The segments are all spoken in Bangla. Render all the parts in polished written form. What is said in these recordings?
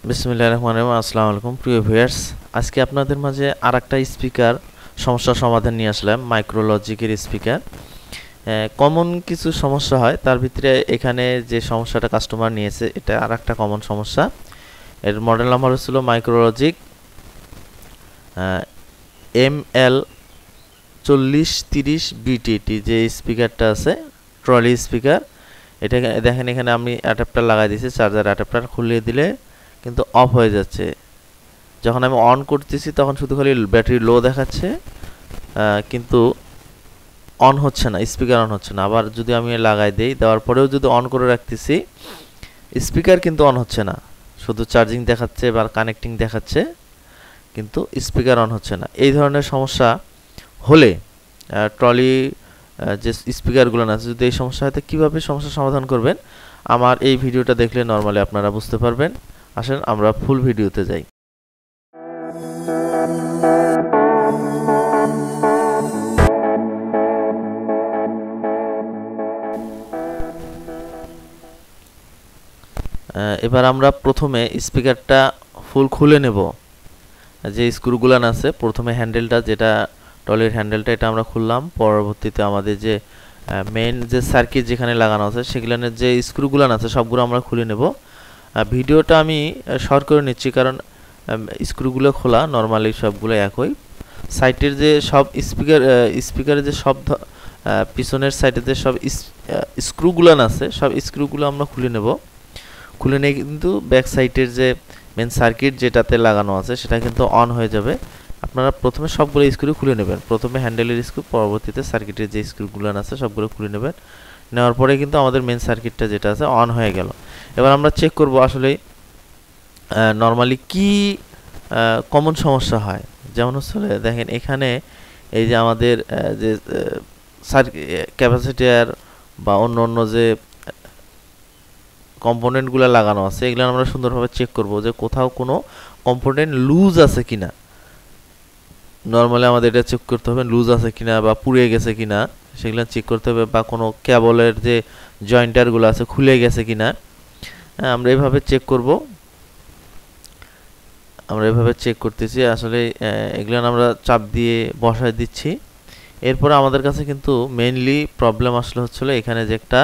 বিসমিল্লাহির রহমানির রহিম। আসসালামু আলাইকুম প্রিয় ভিউয়ার্স, আজকে আপনাদের মাঝে আরেকটা স্পিকার সমস্যার সমাধান নিয়ে আসলাম। মাইক্রোলজিকের স্পিকার কমন কিছু সমস্যা হয়, তার ভিতরে এখানে যে সমস্যাটা কাস্টমার নিয়েছে এটা আরেকটা কমন সমস্যা। এর মডেল নাম্বার হচ্ছিল মাইক্রোলজিক ML 4030 BTT। যে স্পিকারটা আছে ট্রলি স্পিকার, এটা দেখেন এখানে আমি অ্যাডাপ্টার লাগাই দিয়েছি। চার্জার অ্যাডাপ্টার খুলিয়ে দিলে কিন্তু অফ হয়ে যাচ্ছে। যখন আমি অন করতেছি তখন শুধু খালি ব্যাটারি লো দেখাচ্ছে, কিন্তু অন হচ্ছে না, স্পিকার অন হচ্ছে না। আবার যদি আমি লাগাই দেই, দেওয়ার পরেও যদি অন করে রাখতেছি, স্পিকার কিন্তু অন হচ্ছে না, শুধু চার্জিং দেখাচ্ছে বা কানেক্টিং দেখাচ্ছে, কিন্তু স্পিকার অন হচ্ছে না। এই ধরনের সমস্যা হলে ট্রলি যে স্পিকারগুলো আছে, যদি এই সমস্যা হয় কীভাবে সমস্যার সমাধান করবেন আমার এই ভিডিওটা দেখলে নর্মালি আপনারা বুঝতে পারবেন। আসেন আমরা ফুল ভিডিওতে যাই। এবার আমরা প্রথমে স্পিকারটা ফুল খুলে নেব। যে স্ক্রুগুলান আছে, প্রথমে হ্যান্ডেলটা, যেটা ট্রলির হ্যান্ডেলটা, এটা আমরা খুললাম। পরবর্তীতে আমাদের যে মেইন যে সার্কিট যেখানে লাগানো আছে সেগুলানের যে স্ক্রুগুলান আছে সবগুলো আমরা খুলে নেব। ভিডিওটা আমি শর্ট করে নিচ্ছি, কারণ স্ক্রুগুলো খোলা নর্মালি সবগুলো একই। সাইটের যে সব স্পিকারের যে সব পিছনের সাইডে যে সব স্ক্রুগুলান আছে, সব স্ক্রুগুলো আমরা খুলে নেব। খুলে নিয়ে কিন্তু ব্যাক সাইডের যে মেন সার্কিট যেটাতে লাগানো আছে সেটা কিন্তু অন হয়ে যাবে। আপনারা প্রথমে সবগুলো স্ক্রু খুলে নেবেন, প্রথমে হ্যান্ডেলের স্ক্রু, পরবর্তীতে সার্কিটের যে স্ক্রুগুলো আছে সবগুলো খুলে নেবেন। নেওয়ার পরে কিন্তু আমাদের মেন সার্কিটটা যেটা আছে অন হয়ে গেল। এবার আমরা চেক করব আসলে নর্মালি কি কমন সমস্যা হয়। যেমন হচ্ছে দেখেন এখানে এই যে আমাদের যে ক্যাপাসিটার বা অন্য অন্য যে কম্পোনেন্টগুলো লাগানো আছে, এগুলো আমরা সুন্দরভাবে চেক করব যে কোথাও কোনো কম্পোনেন্ট লুজ আছে কিনা। নর্মালি আমাদের এটা চেক করতে হবে লুজ আছে কিনা বা পুড়ে গেছে কিনা, সেগুলো চেক করতে হবে। বা কোনো কেবলের যে জয়েন্টারগুলো আছে খুলে গেছে কিনা, আমরা এইভাবে চেক করব। আমরা এভাবে চেক করতেছি। আসলে এগুলো আমরা চাপ দিয়ে বসায় দিচ্ছি। এরপর আমাদের কাছে কিন্তু মেইনলি প্রবলেম আসলে হচ্ছিল এখানে যে একটা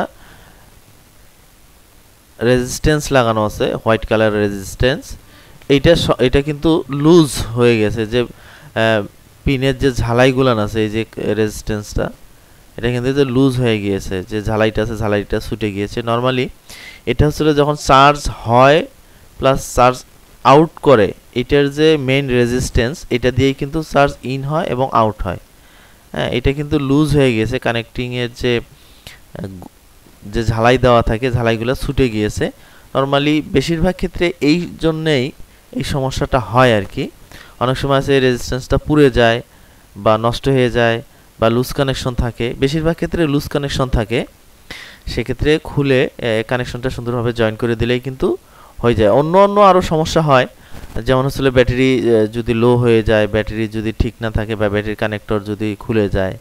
রেজিস্ট্যান্স লাগানো আছে, হোয়াইট কালার রেজিস্ট্যান্স, এটা কিন্তু লুজ হয়ে গেছে। যে পিনের যে ঝালাইগুলান আছে, এই যে রেজিস্ট্যান্সটা, এটা কিন্তু লুজ হয়ে গিয়েছে। যে ঝালাইটা আছে ঝালাইটা ছুটে গিয়েছে। নর্মালি এটা হচ্ছিল যখন চার্জ হয় প্লাস চার্জ আউট করে, এটার যে মেইন রেজিস্ট্যান্স, এটা দিয়েই কিন্তু চার্জ ইন হয় এবং আউট হয়। হ্যাঁ, এটা কিন্তু লুজ হয়ে গিয়েছে। কানেক্টিংয়ের যে ঝালাই দেওয়া থাকে, ঝালাইগুলো ছুটে গিয়েছে। নর্মালি বেশিরভাগ ক্ষেত্রে এই জন্যেই এই সমস্যাটা হয় আর কি। অনেক সময় আছে রেজিস্ট্যান্সটা পুড়ে যায় বা নষ্ট হয়ে যায় বা লুজ কানেকশন থাকে। বেশিরভাগ ক্ষেত্রে লুজ কানেকশন থাকে, সেক্ষেত্রে খুলে কানেকশনটা সুন্দরভাবে জয়েন করে দিলেই কিন্তু হয়ে যায়। অন্য অন্য আরও সমস্যা হয়, যেমন হচ্ছে ব্যাটারি যদি লো হয়ে যায়, ব্যাটারি যদি ঠিক না থাকে বা ব্যাটারি কানেক্টর যদি খুলে যায়,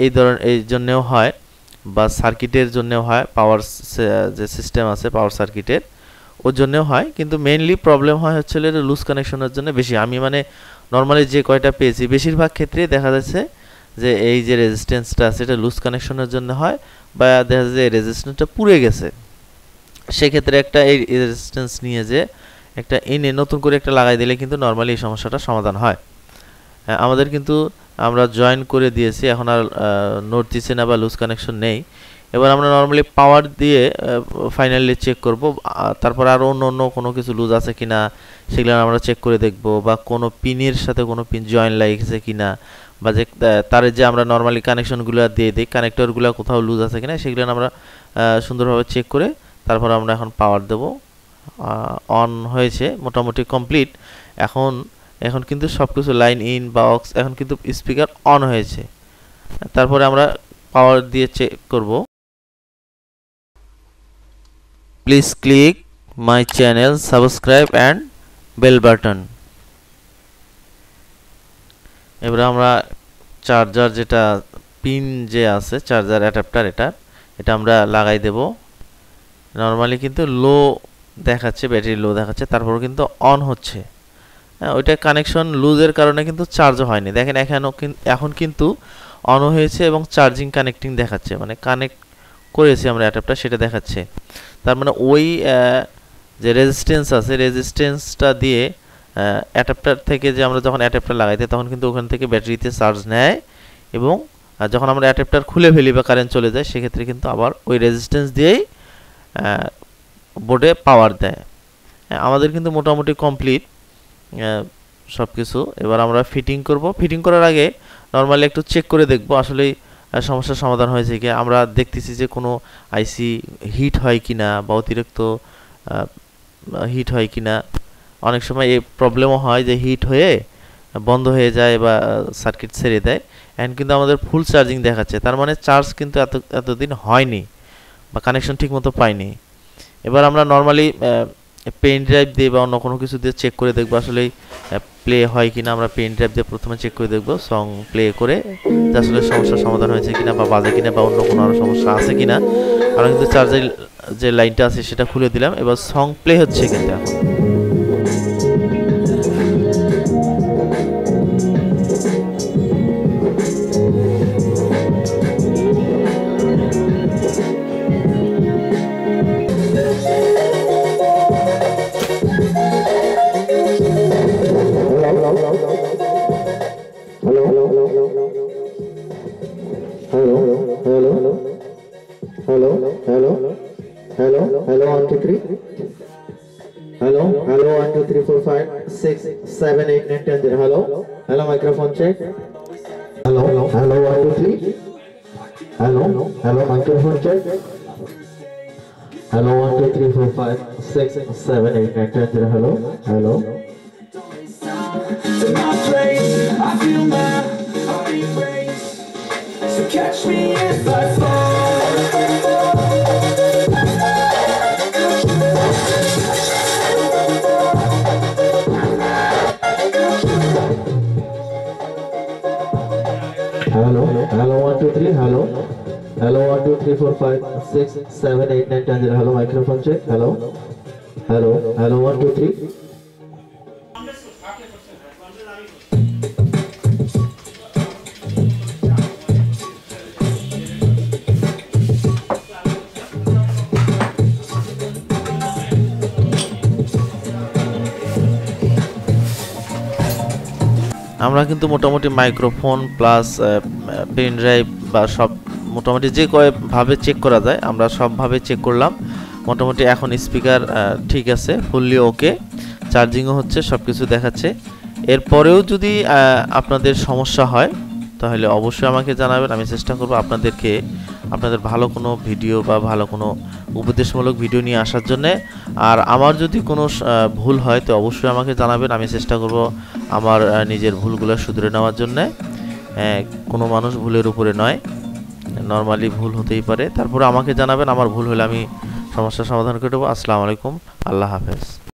এই জন্যেও হয়। বা সার্কিটের জন্যও হয়, পাওয়ার যে সিস্টেম আছে পাওয়ার সার্কিটের, ওর জন্যও হয়। কিন্তু মেইনলি প্রবলেম হয় হচ্ছে লুজ কানেকশনের জন্য বেশি। আমি মানে নর্মালি যে কয়টা পেয়েছি বেশিরভাগ ক্ষেত্রে দেখা যাচ্ছে যে এই যে রেজিস্ট্যান্সটা আছে এটা লুজ কানেকশনের জন্য হয়, বা দেখা যায় যে রেজিস্ট্যান্সটা পুড়ে গেছে। সেক্ষেত্রে একটা এই রেজিস্ট্যান্স নিয়ে যে একটা এনে নতুন করে একটা লাগাই দিলে কিন্তু নর্মালি এই সমস্যাটা সমাধান হয়। আমাদের কিন্তু আমরা জয়েন করে দিয়েছি, এখন আর নড়তেছে না বা লুজ কানেকশন নেই। এবার আমরা নর্মালি পাওয়ার দিয়ে ফাইনালি চেক করব। তারপর আরও অন্য অন্য কোনো কিছু লুজ আছে কিনা সেগুলো আমরা চেক করে দেখব, বা কোনো পিনের সাথে কোনো পিন জয়েন লাগিয়েছে কিনা, বা যে তার যে আমরা নর্মালি কানেকশনগুলো দিয়ে দিই, কানেক্টরগুলো কোথাও লুজ আছে কিনা সেগুলো আমরা সুন্দরভাবে চেক করে তারপর আমরা এখন পাওয়ার দেব। অন হয়েছে, মোটামুটি কমপ্লিট। এখন কিন্তু সবকিছু লাইন ইন বা অক্স, এখন কিন্তু স্পিকার অন হয়েছে। তারপরে আমরা পাওয়ার দিয়ে চেক করব। Please click my channel, subscribe and bell button. এবার আমরা চার্জার যেটা পিন যে আছে, চার্জার অ্যাডাপ্টার, এটা আমরা লাগাই দেব। নর্মালি কিন্তু লো দেখাচ্ছে, ব্যাটারি লো দেখাচ্ছে, তারপরও কিন্তু অন হচ্ছে। হ্যাঁ, ওইটা কানেকশন লুজের কারণে কিন্তু চার্জও হয়নি। দেখেন এখন কিন্তু অন হয়েছে এবং চার্জিং কানেক্টিং দেখাচ্ছে, মানে কানেক্ট করেছি আমরা অ্যাডাপ্টার, সেটা দেখাচ্ছে। তার মানে ওই যে রেজিস্ট্যান্স আছে, রেজিস্ট্যান্সটা দিয়ে অ্যাডাপ্টার থেকে যে আমরা যখন অ্যাডাপ্টার লাগাইতে তখন কিন্তু ওখান থেকে ব্যাটারিতে চার্জ নেয়, এবং যখন আমরা অ্যাডাপ্টার খুলে ফেলি বা কারেন্ট চলে যায় সেক্ষেত্রে কিন্তু আবার ওই রেজিস্ট্যান্স দিয়েই বোর্ডে পাওয়ার দেয়। আমাদের কিন্তু মোটামুটি কমপ্লিট সব কিছু। এবার আমরা ফিটিং করব। ফিটিং করার আগে নর্মালি একটু চেক করে দেখব আসলে সমস্যার সমাধান হয়েছে কি। আমরা দেখতেছি যে কোনো আইসি হিট হয় কিনা বা অতিরিক্ত হিট হয় কিনা। অনেক সময় এই প্রবলেমও হয় যে হিট হয়ে বন্ধ হয়ে যায় বা সার্কিট ছেড়ে দেয়। এখন কিন্তু আমাদের ফুল চার্জিং দেখাচ্ছে, তার মানে চার্জ কিন্তু এতদিন হয়নি বা কানেকশন ঠিকমতো পাইনি। এবার আমরা নর্মালি পেন ড্রাইভ দিয়ে বা অন্য কোনো কিছু দিয়ে চেক করে দেখবো আসলে প্লে হয় কিনা। আমরা পেন ড্রাইভ দিয়ে প্রথমে চেক করে দেখবো সং প্লে করে যে আসলে সমস্যার সমাধান হয়েছে কিনা বা বাজে কিনা বা অন্য কোনো আরও সমস্যা আছে কিনা। আমরা কিন্তু চার্জের যে লাইনটা আছে সেটা খুলে দিলাম, এবার সং প্লে হচ্ছে কিন্তু এখন। Hello, 1 2 3. Hello, 1 2 3 4 5 6 7 8 9 10 0. Hello, microphone check. Hello, 1 2 3. Hello, microphone check. Hello, 1 2 3 4 5 6 7 8 9 10 0. Hello. To my place, I feel my heart erase. So catch me if I fall. Hello, 1 2 3. Hello, 1 2 3 4 5 6 7 8 9 10 0. Hello, microphone check. Hello, 1 2 3. আমরা কিন্তু মোটামুটি মাইক্রোফোন প্লাস পেন ড্রাইভ বা সব মোটামুটি যে কয়ভাবে চেক করা যায় আমরা সবভাবে চেক করলাম। মোটামুটি এখন স্পিকার ঠিক আছে, ফুললি ওকে, চার্জিংও হচ্ছে, সব কিছু দেখাচ্ছে। এরপরেও যদি আপনাদের সমস্যা হয় তাহলে অবশ্যই আমাকে জানাবেন, আমি চেষ্টা করব আপনাদের ভালো কোনো ভিডিও বা ভালো কোনো উপদেশমূলক ভিডিও নিয়ে আসার জন্যে। আর আমার যদি কোনো ভুল হয় তো অবশ্যই আমাকে জানাবেন, আমি চেষ্টা করব আমার নিজের ভুলগুলো শুধরে নেওয়ার জন্যে। কোনো মানুষ ভুলের উপরে নয়, নর্মালি ভুল হতেই পারে, তারপরে আমাকে জানাবেন, আমার ভুল হলে আমি সমস্যার সমাধান করে দেবো। আসসালামু আলাইকুম, আল্লাহ হাফেজ।